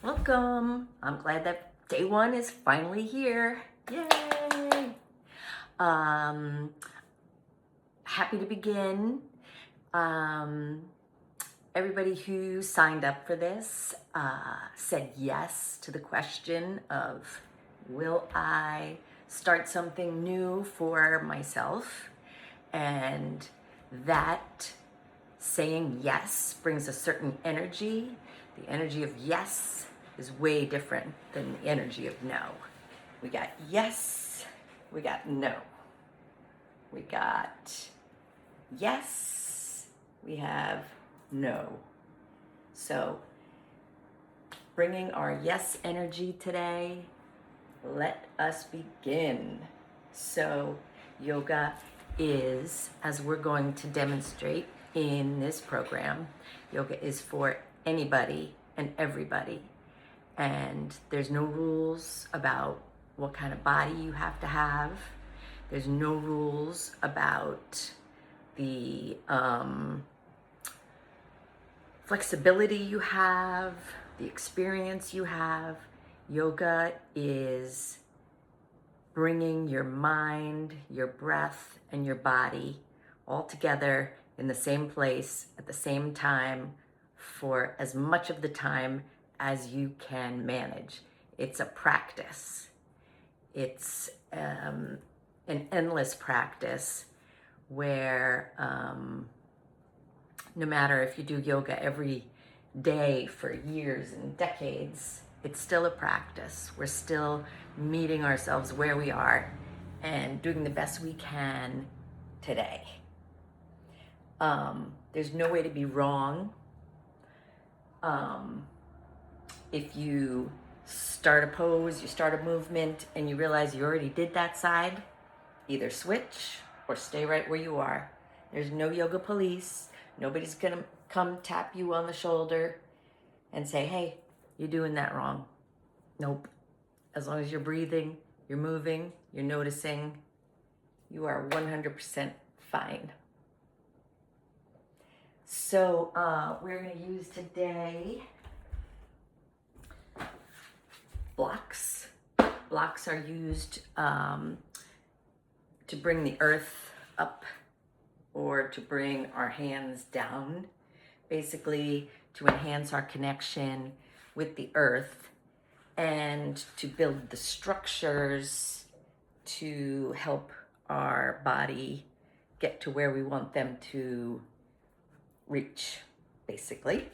Welcome. I'm glad that day one is finally here. Yay! Um, Happy to begin. Um, Everybody who signed up for this said yes to the question of, will I start something new for myself? And that saying yes brings a certain energy. The energy of yes is way different than the energy of no. We got yes, we got no. We got yes, we have no. So, bringing our yes energy today, let us begin. So, yoga is, as we're going to demonstrate in this program, yoga is for anybody and everybody. And there's no rules about what kind of body you have to have. There's no rules about the flexibility you have, the experience you have. Yoga is bringing your mind, your breath, and your body all together in the same place at the same time for as much of the time as you can manage. It's a practice. It's an endless practice where no matter if you do yoga every day for years and decades, it's still a practice. We're still meeting ourselves where we are and doing the best we can today. There's no way to be wrong. If you start a pose, you start a movement, and you realize you already did that side, either switch or stay right where you are. There's no yoga police. Nobody's gonna come tap you on the shoulder and say, hey, you're doing that wrong. Nope. As long as you're breathing, you're moving, you're noticing, you are 100% fine. So we're going to use today blocks. Blocks are used to bring the earth up or to bring our hands down, basically to enhance our connection with the earth and to build the structures to help our body get to where we want them to reach, basically.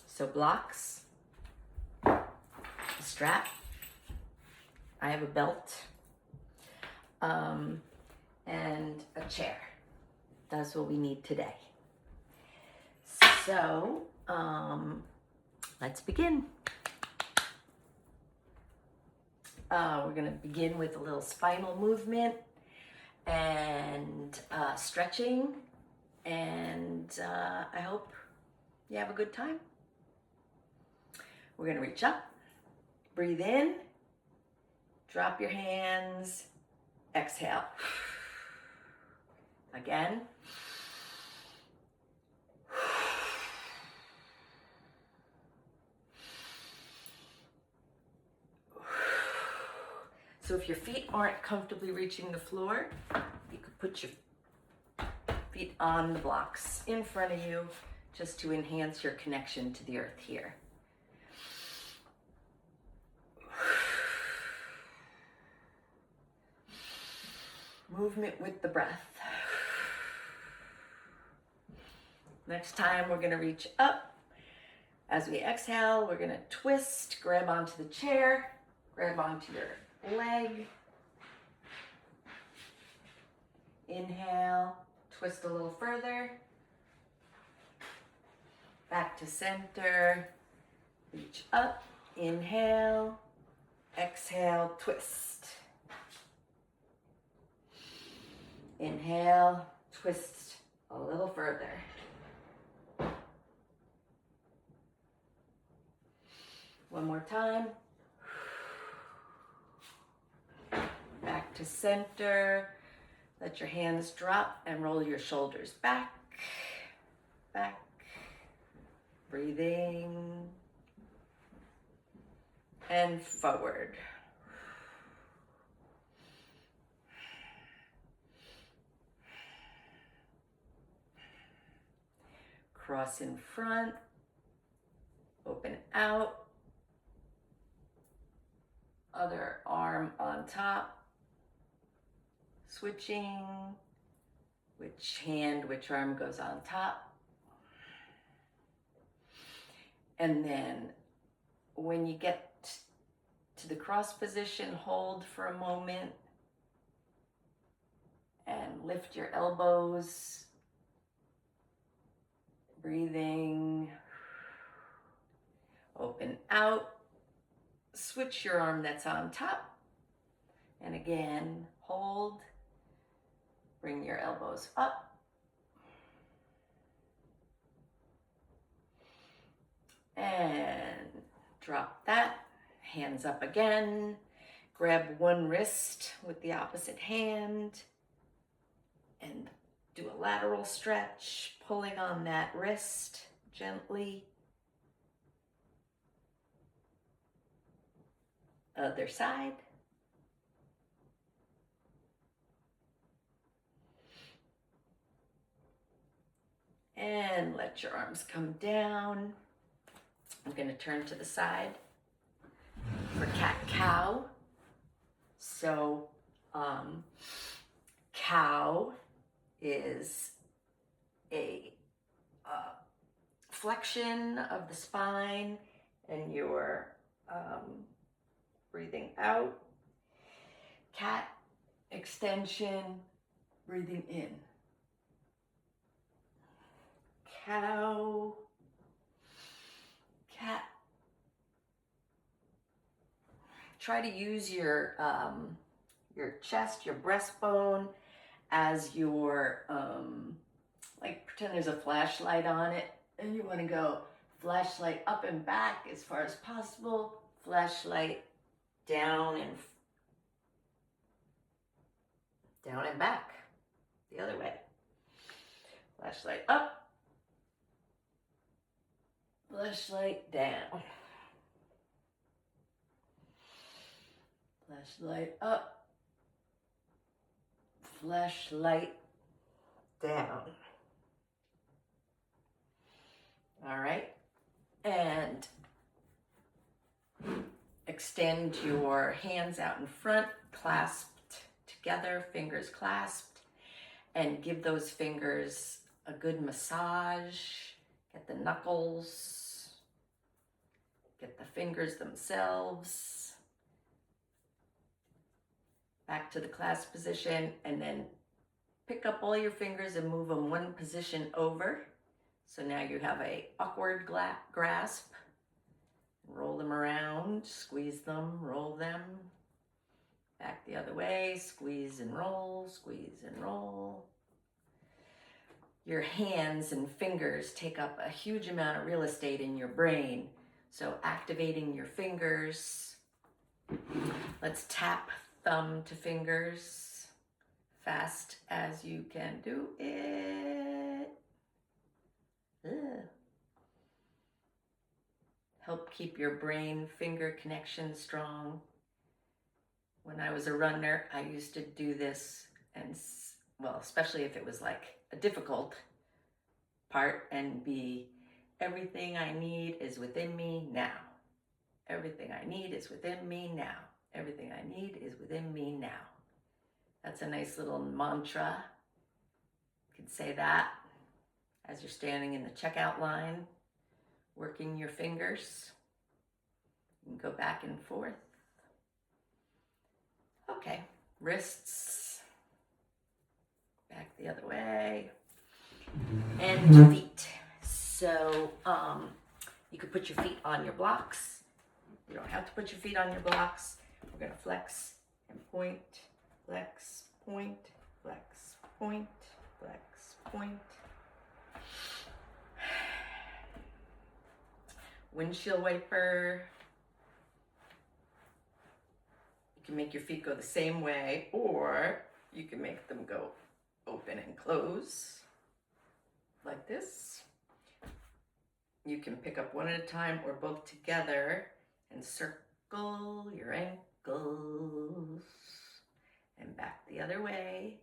So blocks, a strap, I have a belt, and a chair. That's what we need today. So let's begin. We're going to begin with a little spinal movement and stretching, and I hope you have a good time. We're going to reach up, breathe in, drop your hands, exhale. Again. So if your feet aren't comfortably reaching the floor, you could put your feet on the blocks in front of you just to enhance your connection to the earth here. Movement with the breath. Next time we're going to reach up. As we exhale, we're going to twist, grab onto the chair, grab onto your leg. Inhale, twist a little further. Back to center. Reach up, inhale, exhale, twist. Inhale, twist a little further. One more time. Back to center. Let your hands drop and roll your shoulders back, back. Breathing. and forward. Cross in front, open out, other arm on top, switching, which arm goes on top. And then when you get to the cross position, hold for a moment and lift your elbows, breathing, open out, switch your arm that's on top, and again, hold, bring your elbows up, and drop that, hands up again, grab one wrist with the opposite hand, and do a lateral stretch, pulling on that wrist gently. Other side. And let your arms come down. I'm going to turn to the side for cat-cow. So, cow is a flexion of the spine, and you're breathing out. Cat, extension, breathing in. Cow, cat. Try to use your chest, your breastbone as your, like pretend there's a flashlight on it, and you want to go flashlight up and back as far as possible, flashlight down and back, the other way. Flashlight up, flashlight down. Flashlight up, flashlight down. All right, and extend your hands out in front, clasped together, fingers clasped, and give those fingers a good massage. Get the knuckles, get the fingers themselves. Back to the clasp position, and then pick up all your fingers and move them one position over. So now you have a awkward grasp. Roll them around, squeeze them, roll them. Back the other way, squeeze and roll, squeeze and roll. Your hands and fingers take up a huge amount of real estate in your brain. So activating your fingers. Let's tap thumb to fingers, fast as you can do it. Help keep your brain finger connection strong. When I was a runner, I used to do this, and well, especially if it was like a difficult part, and be everything I need is within me now. Everything I need is within me now. Everything I need is within me now. That's a nice little mantra. You can say that as you're standing in the checkout line, working your fingers. You can go back and forth. Okay, wrists, back the other way, and feet. So you could put your feet on your blocks. You don't have to put your feet on your blocks. We're gonna flex and point, flex, point, flex, point, flex, point. Windshield wiper. You can make your feet go the same way, or you can make them go open and close like this. You can pick up one at a time or both together and circle your ankles, and back the other way.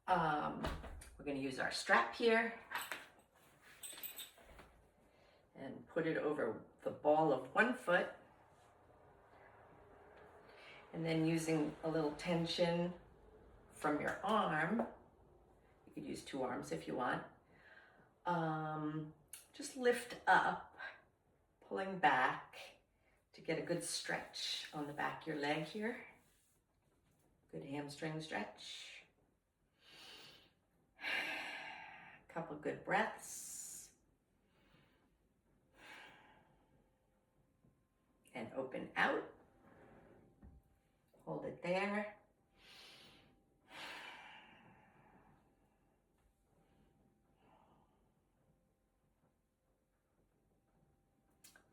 We're going to use our strap here and put it over the ball of one foot, and then using a little tension from your arm, you could use two arms if you want, just lift up, pulling back to get a good stretch on the back of your leg here. Good hamstring stretch. Couple good breaths. And open out. Hold it there.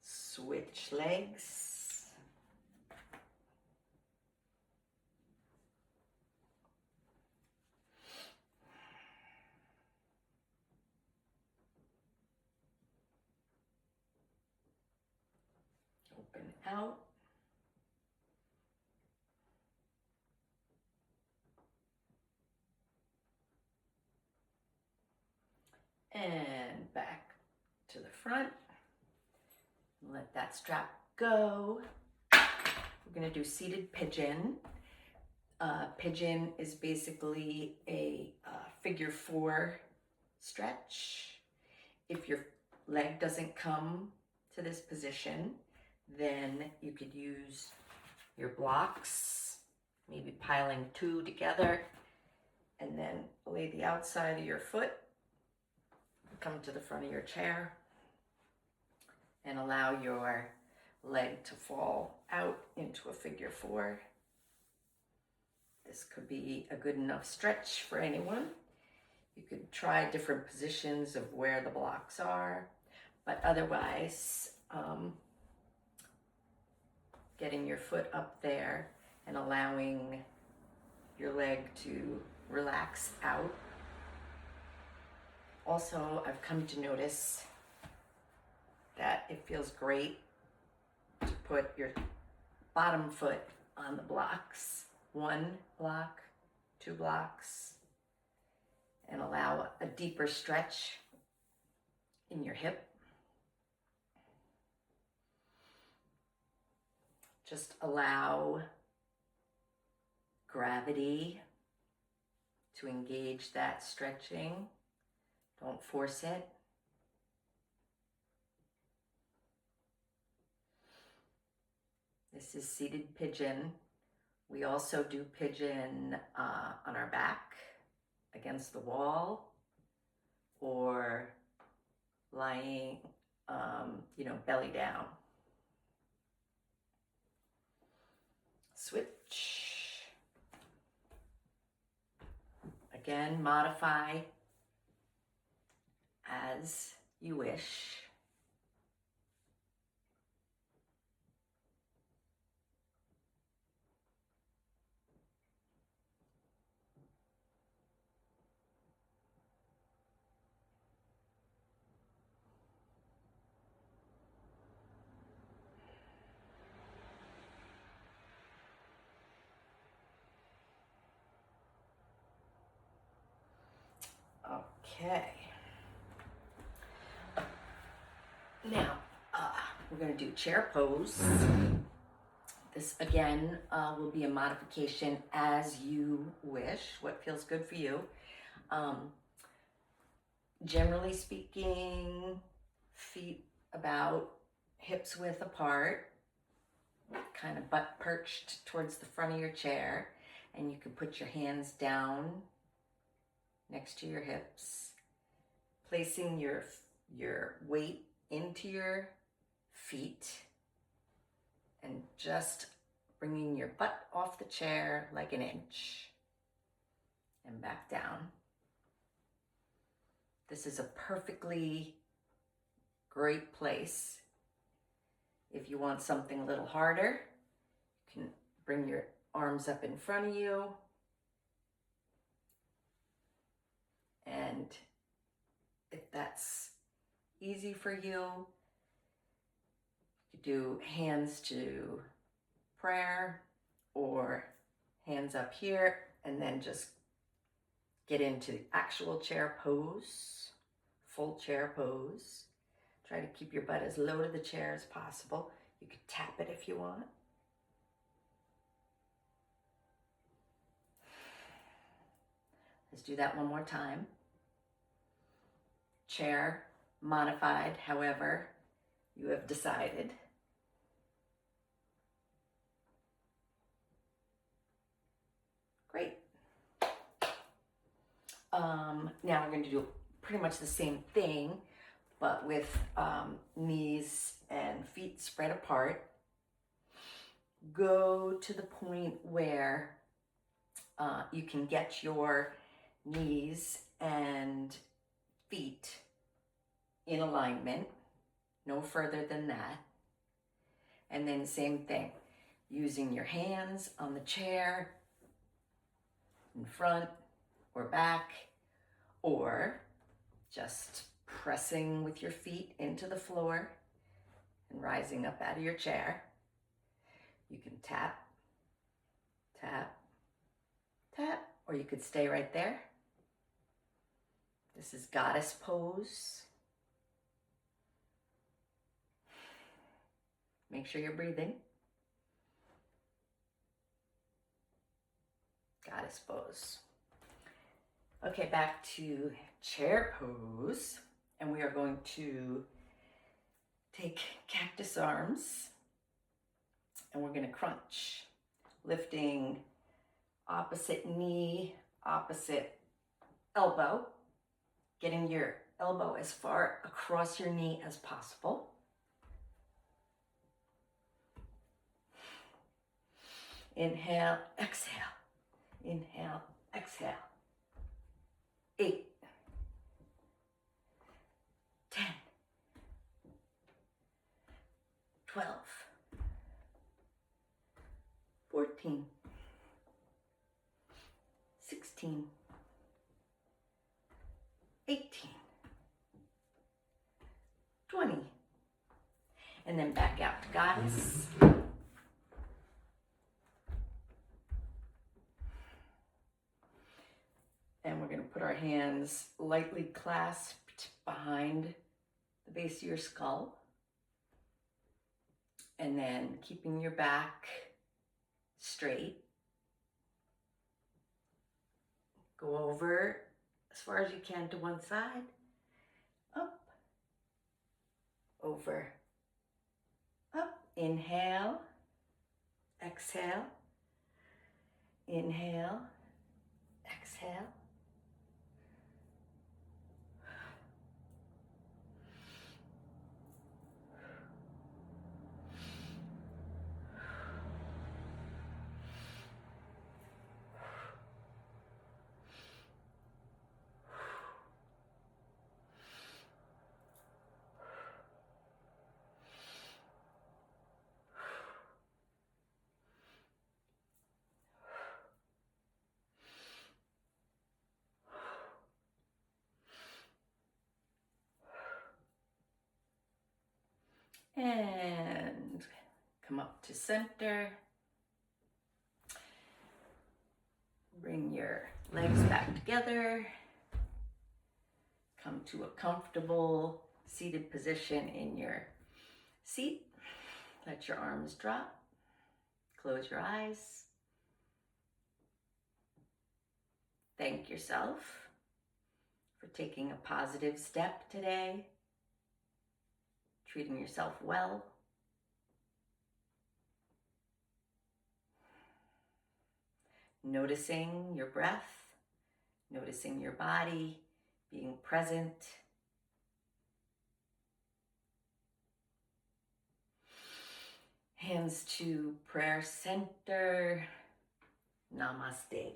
Switch legs. Open out. And back to the front. Let that strap go. We're going to do seated pigeon. Pigeon is basically a figure four stretch. If your leg doesn't come to this position, then you could use your blocks, maybe piling two together, and then lay the outside of your foot, come to the front of your chair, and allow your leg to fall out into a figure four. This could be a good enough stretch for anyone. You could try different positions of where the blocks are, but otherwise, getting your foot up there and allowing your leg to relax out. Also, I've come to notice that it feels great to put your bottom foot on the blocks, one block, two blocks, and allow a deeper stretch in your hip. Just allow gravity to engage that stretching. Don't force it. This is seated pigeon. We also do pigeon on our back against the wall, or lying, belly down. Switch. Again, modify as you wish. Okay. Now, we're going to do chair pose. This, again, will be a modification as you wish, what feels good for you. Generally speaking, feet about hips width apart, kind of butt perched towards the front of your chair, and you can put your hands down next to your hips, placing your weight into your feet and just bringing your butt off the chair like an inch and back down. This is a perfectly great place. If you want something a little harder, you can bring your arms up in front of you and if that's easy for you. You do hands to prayer or hands up here, and then just get into the actual chair pose, full chair pose. Try to keep your butt as low to the chair as possible. You can tap it if you want. Let's do that one more time. Chair, modified, however you have decided. Great. Now we're going to do pretty much the same thing, but with knees and feet spread apart. Go to the point where you can get your knees and feet in alignment, no further than that. And then same thing, using your hands on the chair, in front or back, or just pressing with your feet into the floor and rising up out of your chair. You can tap, tap, tap, or you could stay right there. This is goddess pose. Make sure you're breathing. Goddess pose. Okay, back to chair pose. And we are going to take cactus arms and we're going to crunch, lifting opposite knee, opposite elbow, getting your elbow as far across your knee as possible. Inhale, exhale. Inhale, exhale. 8, 10, 12, 14, 16, 18, 20. And then back out to goddess. And we're going to put our hands lightly clasped behind the base of your skull. And then keeping your back straight. Go over as far as you can to one side. Up. Over. Up. Inhale. Exhale. Inhale. Exhale. And come up to center. Bring your legs back together. Come to a comfortable seated position in your seat. Let your arms drop. Close your eyes. Thank yourself for taking a positive step today. Treating yourself well. Noticing your breath, noticing your body, being present. Hands to prayer center. Namaste.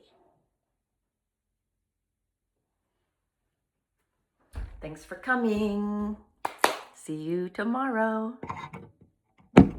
Thanks for coming. See you tomorrow.